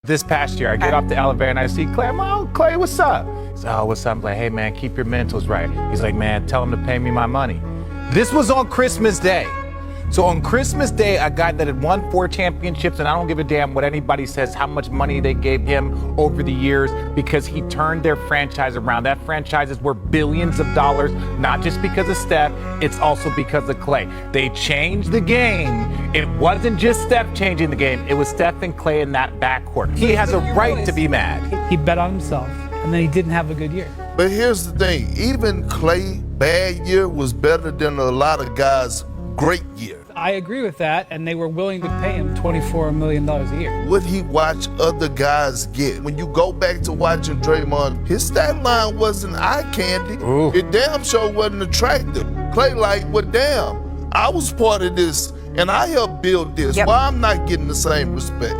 This past year, I get off the elevator and I see Clay. I'm like, oh, Clay, what's up? He's like, oh, what's up? I'm like, hey, man, keep your mentals right. He's like, man, tell him to pay me my money. This was on Christmas Day. So on Christmas Day, a guy that had won 4 championships, and I don't give a damn what anybody says, how much money they gave him over the years, because he turned their franchise around. That franchise is worth billions of dollars, not just because of Steph, it's also because of Clay. They changed the game. It wasn't just Steph changing the game, it was Steph and Clay in that backcourt. He has a right to be mad. He bet on himself, and then he didn't have a good year. But here's the thing, even Clay bad year was better than a lot of guys' great year. I agree with that, and they were willing to pay him $24 million a year. Would he watch other guys get? When you go back to watching Draymond, his stat line wasn't eye candy. Ooh. It damn sure wasn't attractive. Clay like, well, damn, I was part of this, and I helped build this. Yep. Why I'm not getting the same respect?